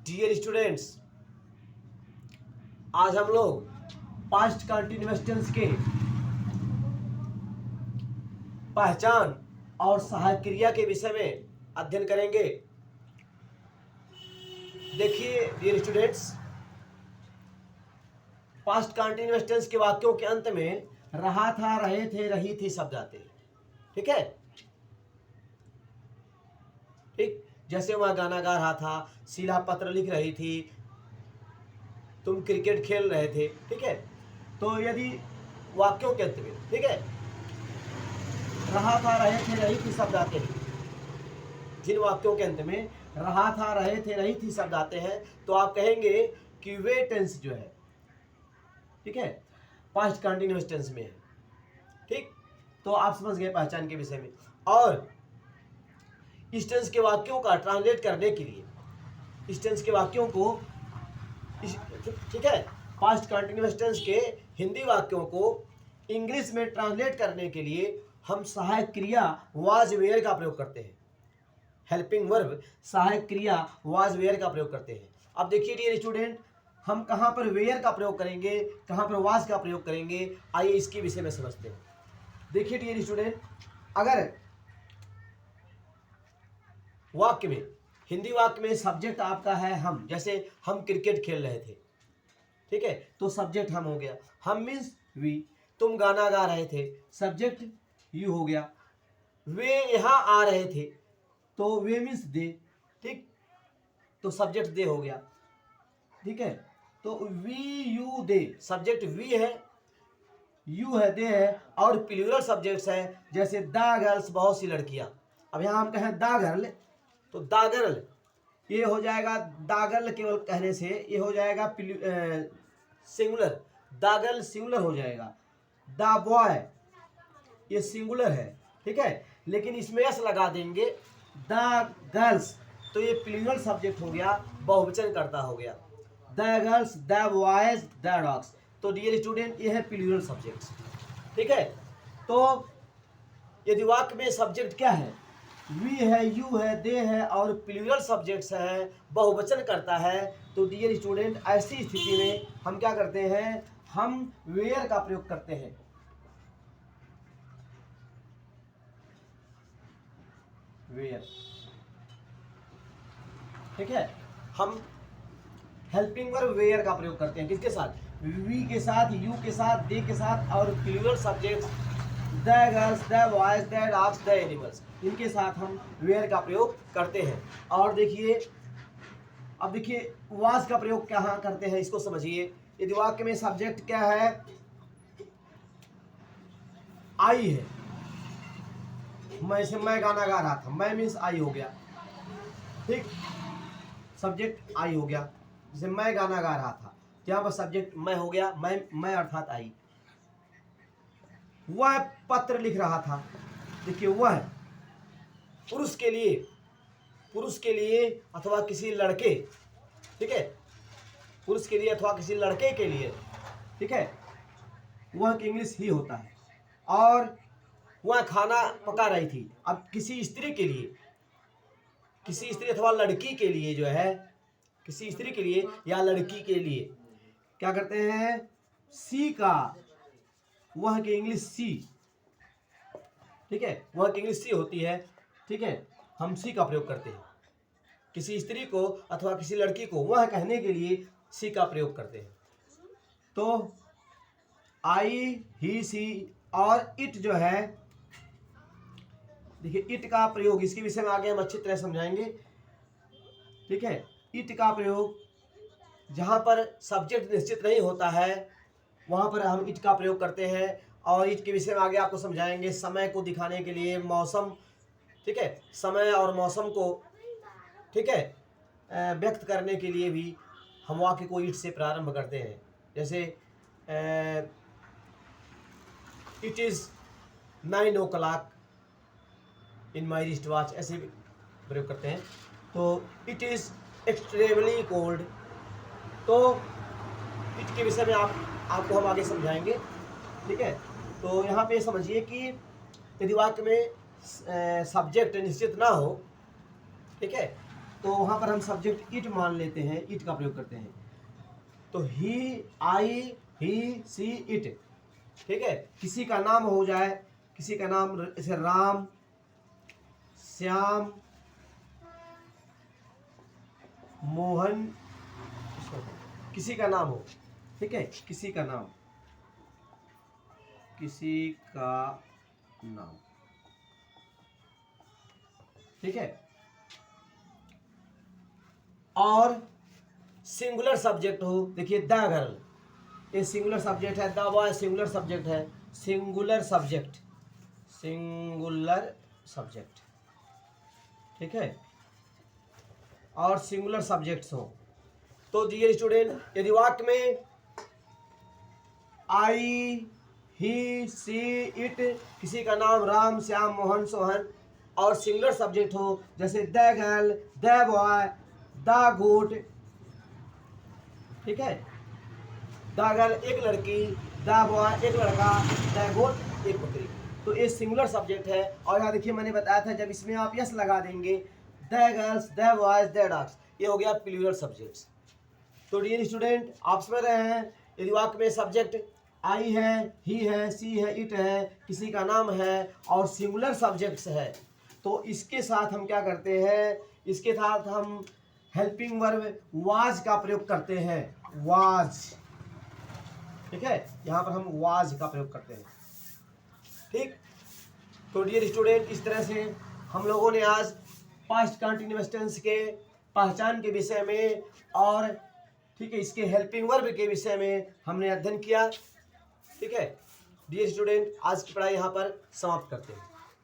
Dear students, आज हम लोग पास्ट कंटिन्यूअस टेंस के पहचान और सहायक क्रिया के विषय में अध्ययन करेंगे। देखिए dear students, past continuous tense के वाक्यों के अंत में रहा था, रहे थे, रही थी शब्द आते हैं। ठीक है, ठीक। जैसे वह गाना गा रहा था, शीला पत्र लिख रही थी, तुम क्रिकेट खेल रहे थे। ठीक है, तो यदि वाक्यों के अंत में, ठीक है, रहा था, रहे थे, रही थी शब्द आते हैं, जिन वाक्यों के अंत में रहा था, रहे थे, रही थी शब्द आते हैं, तो आप कहेंगे कि वे टेंस जो है, ठीक है, पास्ट कंटिन्यूअस टेंस में है। ठीक, तो आप समझ गए पहचान के विषय में। और इस टेंस के वाक्यों का ट्रांसलेट करने के लिए, इस टेंस के वाक्यों को, ठीक है, पास्ट कंटिन्यूअस टेंस के हिंदी वाक्यों को इंग्लिश में ट्रांसलेट करने के लिए हम सहायक क्रिया वाज वेयर का प्रयोग करते हैं। हेल्पिंग वर्ब सहायक क्रिया वाज वेयर का प्रयोग करते हैं। अब देखिए डियर स्टूडेंट, हम कहाँ पर वेयर का प्रयोग करेंगे, कहाँ पर वाज का प्रयोग करेंगे, आइए इसके विषय में समझते हैं। देखिए डियर स्टूडेंट, अगर वाक्य में, हिंदी वाक्य में सब्जेक्ट आपका है हम, जैसे हम क्रिकेट खेल रहे थे, ठीक है, तो सब्जेक्ट हम हो गया, हम मीन्स वी। तुम गाना गा रहे थे, सब्जेक्ट यू हो गया। वे यहाँ आ रहे थे, तो वे मीन्स दे, ठीक, तो सब्जेक्ट दे हो गया। ठीक है, तो we you they, subject we है, यू है, दे है, और प्लूरल सब्जेक्ट्स है, जैसे द गर्ल्स, बहुत सी लड़कियां। अब यहाँ हम कहें द गर्ल, तो द गर्ल ये हो जाएगा, द गर्ल केवल कहने से ये हो जाएगा सिंगुलर, द गर्ल सिंगुलर हो जाएगा। द बॉय ये सिंगुलर है, ठीक है, लेकिन इसमें एस लगा देंगे, द गर्ल्स, तो ये प्लूरल सब्जेक्ट हो गया, बहुवचन करता हो गया। The girls, the boys, the dogs, तो डियर स्टूडेंट ये है प्लूरल सब्जेक्ट्स। ठीक है, तो यदि वाक्य में सब्जेक्ट क्या है, वी है, यू है, दे है, और प्लूरल सब्जेक्ट्स है, बहुवचन करता है, तो डियर स्टूडेंट ऐसी स्थिति में हम क्या करते हैं, हम वेयर का प्रयोग करते हैं। वेयर, ठीक है, हम हेल्पिंग वर्ब वेयर का प्रयोग करते हैं। किसके साथ, वी के साथ, यू के साथ, दे के साथ, और plural subjects the girls, the boys, the dogs, the animals, इनके साथ हम वेयर का प्रयोग करते हैं। और देखिए, अब देखिए वाज का प्रयोग कहाँ करते हैं, इसको समझिए। यदि वाक्य में सब्जेक्ट क्या है, आई है, मैं गाना गा रहा था, मैं मीन्स आई हो गया, ठीक, सब्जेक्ट आई हो गया। जैसे मैं गाना गा रहा था, यहाँ पर सब्जेक्ट मैं हो गया, मैं अर्थात आई। वह पत्र लिख रहा था, देखिए वह पुरुष के लिए, पुरुष के लिए अथवा किसी लड़के, ठीक है, पुरुष के लिए अथवा किसी लड़के के लिए, ठीक है, वह इंग्लिश ही होता है। और वह खाना पका रही थी, अब किसी स्त्री के लिए, किसी स्त्री अथवा लड़की के लिए जो है, किसी स्त्री के लिए या लड़की के लिए क्या करते हैं, सी का, वह की इंग्लिश सी, ठीक है, वह की इंग्लिश सी होती है, ठीक है, हम सी का प्रयोग करते हैं। किसी स्त्री को अथवा किसी लड़की को वह कहने के लिए सी का प्रयोग करते हैं। तो आई, ही, सी, और इट जो है, देखिए इट का प्रयोग, इसके विषय में आगे हम अच्छी तरह समझाएंगे। ठीक है, इट का प्रयोग जहाँ पर सब्जेक्ट निश्चित नहीं होता है, वहाँ पर हम इट का प्रयोग करते हैं। और इट के विषय में आगे आपको समझाएंगे। समय को दिखाने के लिए, मौसम, ठीक है, समय और मौसम को, ठीक है, व्यक्त करने के लिए भी हम वाक्य को इट से प्रारंभ करते हैं। जैसे it is 9 o'clock in my wrist watch, ऐसे प्रयोग करते हैं। तो इट इज़ एक्सट्रीमली कोल्ड, तो इट के विषय में आपको हम आगे समझाएंगे। ठीक है, तो यहाँ पे समझिए कि यदि वाक्य में सब्जेक्ट निश्चित ना हो, ठीक है, तो वहाँ पर हम सब्जेक्ट इट मान लेते हैं, इट का प्रयोग करते हैं। तो ही, आई, ही, सी, इट, ठीक है। किसी का नाम हो जाए, किसी का नाम जैसे राम, श्याम, मोहन, किसी का नाम हो, ठीक है, किसी का नाम, किसी का नाम, ठीक है। और सिंगुलर सब्जेक्ट हो, देखिए द गर्ल, ये सिंगुलर सब्जेक्ट है, द बॉय सिंगुलर सब्जेक्ट है, सिंगुलर सब्जेक्ट, सिंगुलर सब्जेक्ट, ठीक है। और सिंगुलर सब्जेक्ट्स हो तो डियर स्टूडेंट, यदि वाक्य में आई, ही, सी, इट, किसी का नाम राम, श्याम, मोहन, सोहन और सिंगुलर सब्जेक्ट हो, जैसे the girl, the boy, the goat, ठीक है। द गर्ल एक लड़की, द बॉय एक लड़का, द गोट एक बकरी, तो ये सिंगुलर सब्जेक्ट है। और यहाँ देखिए मैंने बताया था जब इसमें आप यस लगा देंगे, the girls, the boys, the dogs, ये हो गया प्लूरल सब्जेक्ट्स। तो डियर स्टूडेंट, आप समझ रहे हैं, यदि वाक्य में सब्जेक्ट आई है, ही है, सी है, इट है, किसी का नाम है और सिंगुलर सब्जेक्ट्स है, तो इसके साथ हम क्या करते हैं, इसके साथ हम हेल्पिंग वर्ब वाज का प्रयोग करते हैं, वाज, ठीक है। यहाँ पर हम वाज का प्रयोग करते हैं, ठीक। तो डियर स्टूडेंट, इस तरह से हम लोगों ने आज पास्ट कंटिन्यूअस टेंस के पहचान के विषय में और ठीक है इसके हेल्पिंग वर्ब के विषय में हमने अध्ययन किया, ठीक है। डियर स्टूडेंट, आज की पढ़ाई यहाँ पर समाप्त करते हैं।